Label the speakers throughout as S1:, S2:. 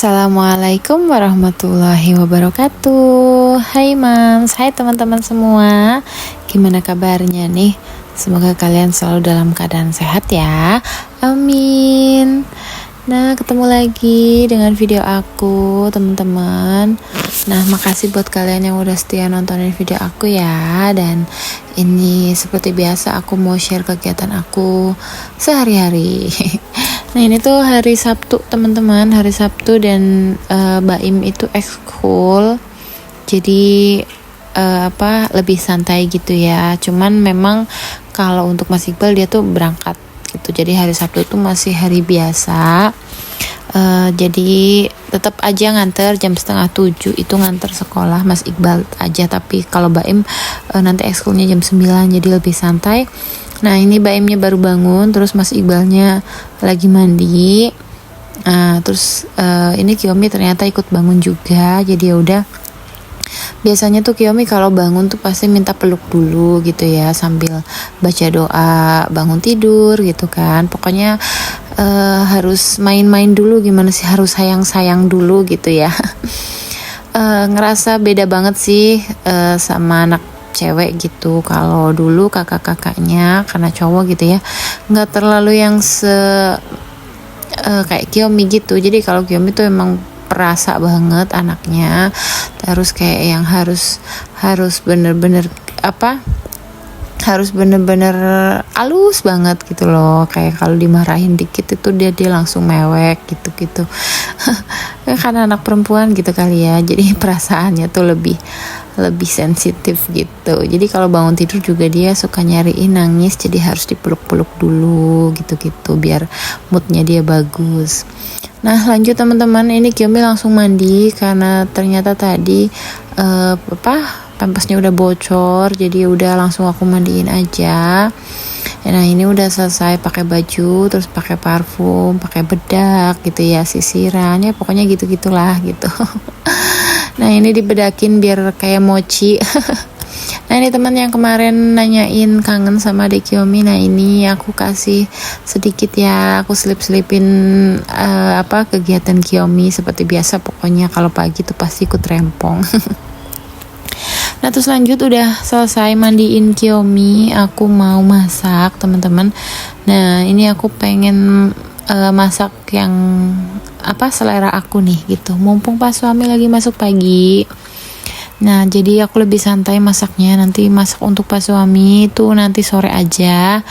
S1: Assalamualaikum warahmatullahi wabarakatuh. Hai Mams, hai teman-teman semua. Gimana kabarnya nih? Semoga kalian selalu dalam keadaan sehat ya. Amin. Nah, ketemu lagi dengan video aku, teman-teman. Nah, makasih buat kalian yang udah setia nontonin video aku ya. Dan ini seperti biasa aku mau share kegiatan aku sehari-hari. Nah, ini tuh hari Sabtu, teman-teman. Hari Sabtu dan Baim itu ekskul. Jadi lebih santai gitu ya. Cuman memang kalau untuk Mas Iqbal dia tuh berangkat gitu. Jadi hari Sabtu tuh masih hari biasa. Jadi tetap aja nganter jam 6:30 itu nganter sekolah Mas Iqbal aja. Tapi kalau Baim nanti ekskulnya jam 9 jadi lebih santai. Nah, ini Baimnya baru bangun, terus Mas Iqbalnya lagi mandi. Terus ini Kiyomi ternyata ikut bangun juga. Jadi ya udah. Biasanya tuh Kiyomi kalau bangun tuh pasti minta peluk dulu gitu ya, sambil baca doa bangun tidur gitu kan. Pokoknya harus main-main dulu, gimana sih, harus sayang-sayang dulu gitu ya. Ngerasa beda banget sih sama anak cewek gitu. Kalau dulu kakak-kakaknya karena cowok gitu ya, nggak terlalu yang kayak Kiyomi gitu. Jadi kalau Kiyomi tuh emang perasa banget anaknya, terus kayak yang harus bener-bener harus bener-bener halus banget gitu loh. Kayak kalau dimarahin dikit itu dia langsung mewek gitu karena anak perempuan gitu kali ya, jadi perasaannya tuh lebih sensitif gitu. Jadi kalau bangun tidur juga dia suka nyariin, nangis, jadi harus dipeluk-peluk dulu gitu biar moodnya dia bagus. Nah, lanjut teman-teman, ini Kiyomi langsung mandi karena ternyata tadi pampasnya udah bocor, jadi udah langsung aku mandiin aja. Nah, ini udah selesai pakai baju, terus pakai parfum, pakai bedak gitu ya, sisiran ya, pokoknya gitu-gitulah gitu. Nah, ini dibedakin biar kayak mochi. Nah, ini teman yang kemarin nanyain kangen sama adik Kiyomi. Nah, ini aku kasih sedikit ya, aku selip-selipin kegiatan Kiyomi seperti biasa. Pokoknya kalau pagi tuh pasti ikut rempong. Nah, terus lanjut udah selesai mandiin Kiyomi, aku mau masak teman-teman. Nah, ini aku pengen masak yang selera aku nih gitu. Mumpung pas suami lagi masuk pagi. Nah, jadi aku lebih santai masaknya. Nanti masak untuk pas suami itu nanti sore aja.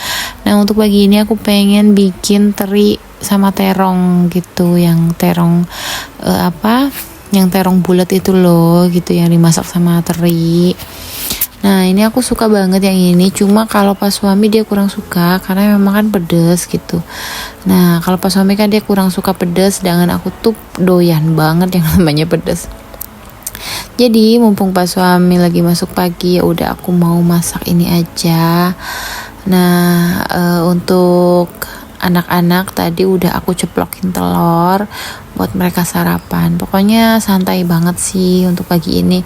S1: Nah, untuk pagi ini aku pengen bikin teri sama terong gitu, yang terong yang terong bulat itu loh gitu, yang dimasak sama teri. Nah, ini aku suka banget yang ini. Cuma kalau pas suami dia kurang suka karena memang kan pedes gitu. Nah, kalau pas suami kan dia kurang suka pedes, sedangkan aku tuh doyan banget yang namanya pedes. Jadi mumpung pas suami lagi masuk pagi, ya udah aku mau masak ini aja. Nah, untuk anak-anak tadi udah aku ceplokin telur buat mereka sarapan. Pokoknya santai banget sih untuk pagi ini.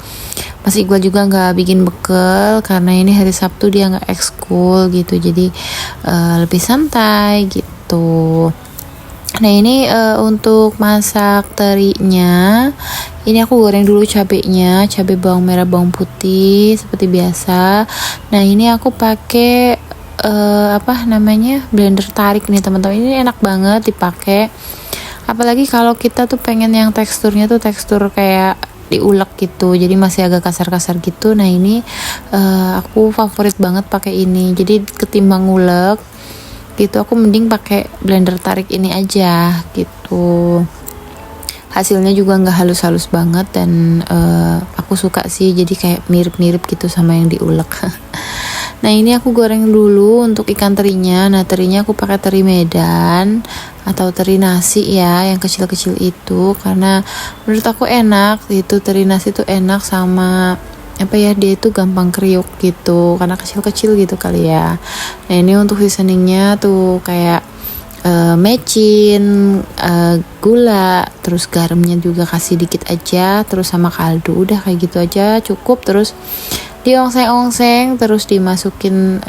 S1: Mas Iqbal juga nggak bikin bekal karena ini hari Sabtu, dia nggak ekskul gitu. Jadi lebih santai gitu. Nah, ini untuk masak terinya, ini aku goreng dulu cabenya, cabai bawang merah bawang putih seperti biasa. Nah, ini aku pakai blender tarik nih teman-teman. Ini enak banget dipakai, apalagi kalau kita tuh pengen yang teksturnya tuh tekstur kayak diulek gitu, jadi masih agak kasar-kasar gitu. Nah, ini aku favorit banget pakai ini. Jadi ketimbang ngulek gitu, aku mending pakai blender tarik ini aja gitu. Hasilnya juga nggak halus-halus banget dan aku suka sih, jadi kayak mirip-mirip gitu sama yang diulek. Nah, ini aku goreng dulu untuk ikan terinya. Nah, terinya aku pakai teri Medan atau teri nasi ya, yang kecil-kecil itu, karena menurut aku enak gitu. Teri nasi itu enak sama dia itu gampang kriuk gitu karena kecil-kecil gitu kali ya. Nah, ini untuk seasoningnya tuh kayak mecin, gula, terus garamnya juga kasih dikit aja, terus sama kaldu, udah kayak gitu aja cukup. Terus diongseng-ongseng, terus dimasukin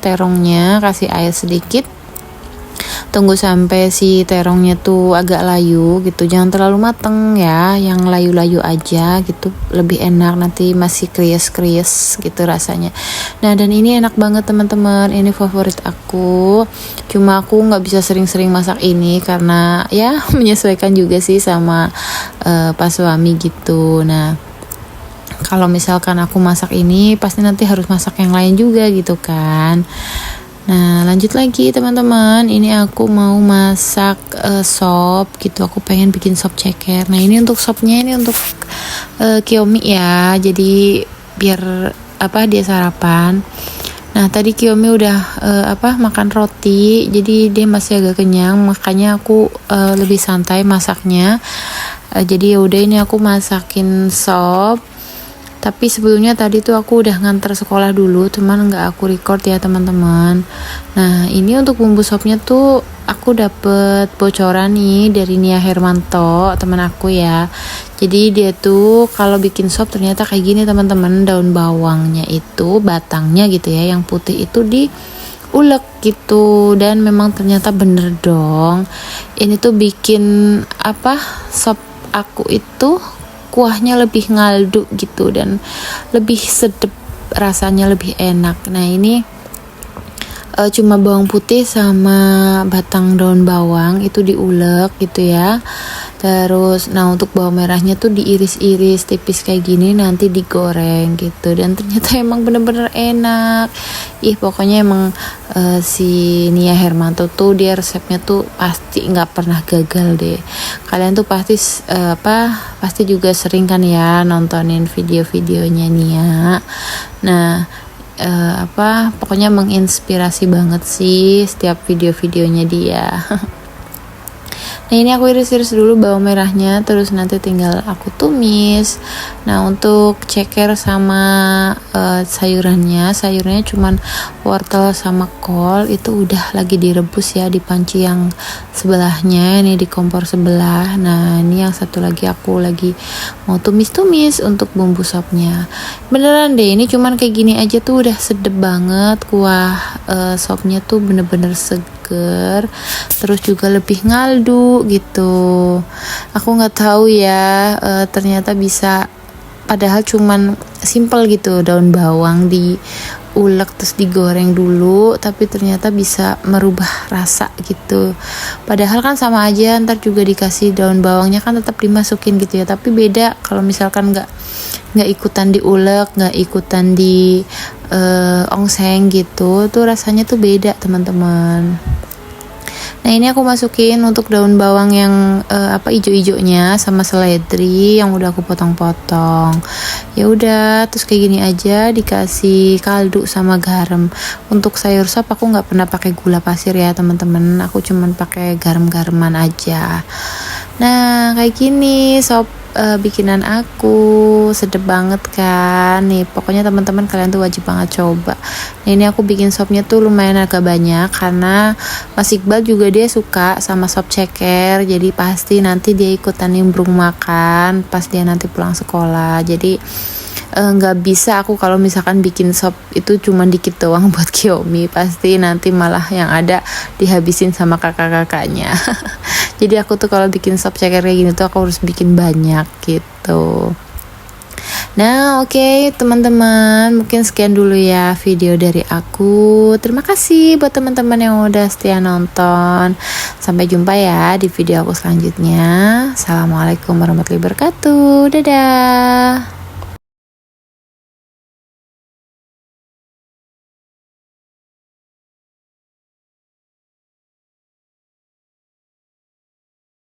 S1: terongnya, kasih air sedikit, tunggu sampai si terongnya tuh agak layu gitu, jangan terlalu mateng ya, yang layu-layu aja gitu lebih enak, nanti masih krias-krias gitu rasanya. Nah dan ini enak banget teman-teman, ini favorit aku, cuma aku nggak bisa sering-sering masak ini karena ya menyesuaikan juga sih sama pas suami gitu. Nah kalau misalkan aku masak ini pasti nanti harus masak yang lain juga gitu kan. Nah lanjut lagi teman-teman, ini aku mau masak sop gitu, aku pengen bikin sop ceker. Nah ini untuk sopnya ini untuk Kiyomi ya, jadi biar dia sarapan. Nah tadi Kiyomi udah makan roti, jadi dia masih agak kenyang, makanya aku lebih santai masaknya. Jadi yaudah ini aku masakin sop. Tapi sebelumnya tadi tuh aku udah nganter sekolah dulu, cuman nggak aku record ya teman-teman. Nah ini untuk bumbu sopnya tuh aku dapet bocoran nih dari Nia Hermanto, teman aku ya. Jadi dia tuh kalau bikin sop ternyata kayak gini teman-teman, daun bawangnya itu batangnya gitu ya, yang putih itu diulek gitu, dan memang ternyata bener dong. Ini tuh bikin sop aku itu kuahnya lebih ngaldu gitu dan lebih sedap, rasanya lebih enak. Nah ini cuma bawang putih sama batang daun bawang itu diulek gitu ya. Terus nah untuk bawang merahnya tuh diiris-iris tipis kayak gini, nanti digoreng gitu, dan ternyata emang bener-bener enak. Pokoknya emang si Nia Hermanto tuh dia resepnya tuh pasti nggak pernah gagal deh. Kalian tuh pasti pasti juga sering kan ya nontonin video-videonya Nia. Nah pokoknya menginspirasi banget sih setiap video-videonya dia. Nah ini aku iris-iris dulu bawang merahnya, terus nanti tinggal aku tumis. Nah untuk ceker sama sayurannya cuman wortel sama kol, itu udah lagi direbus ya di panci yang sebelahnya, ini di kompor sebelah. Nah ini yang satu lagi aku lagi mau tumis-tumis untuk bumbu sopnya. Beneran deh, ini cuman kayak gini aja tuh udah sedep banget, kuah sopnya tuh bener-bener seger, terus juga lebih ngaldu gitu. Aku nggak tahu ya, ternyata bisa, padahal cuman simple gitu, daun bawang diulek terus digoreng dulu, tapi ternyata bisa merubah rasa gitu. Padahal kan sama aja, ntar juga dikasih daun bawangnya kan tetap dimasukin gitu ya, tapi beda kalau misalkan nggak ikutan diulek, nggak ikutan di ongseng gitu, tuh rasanya tuh beda teman-teman. Nah ini aku masukin untuk daun bawang yang ijo-ijonya sama seledri yang udah aku potong-potong. Ya udah, terus kayak gini aja, dikasih kaldu sama garam. Untuk sayur sop aku nggak pernah pakai gula pasir ya teman-teman, aku cuman pakai garam-garaman aja. Nah kayak gini sop bikinan aku, sedep banget kan nih. Pokoknya teman-teman kalian tuh wajib banget coba. Nah ini aku bikin sopnya tuh lumayan agak banyak karena Mas Iqbal juga dia suka sama sop ceker, jadi pasti nanti dia ikutan nimbrung makan pas dia nanti pulang sekolah. Jadi nggak bisa aku kalau misalkan bikin sop itu cuma dikit doang buat Kiyomi, pasti nanti malah yang ada dihabisin sama kakak-kakaknya. Jadi aku tuh kalau bikin sop ceker kayak gini tuh aku harus bikin banyak gitu. Nah oke, teman-teman, mungkin sekian dulu ya video dari aku. Terima kasih buat teman-teman yang udah setia nonton. Sampai jumpa ya di video aku selanjutnya. Assalamualaikum warahmatullahi wabarakatuh. Dadah.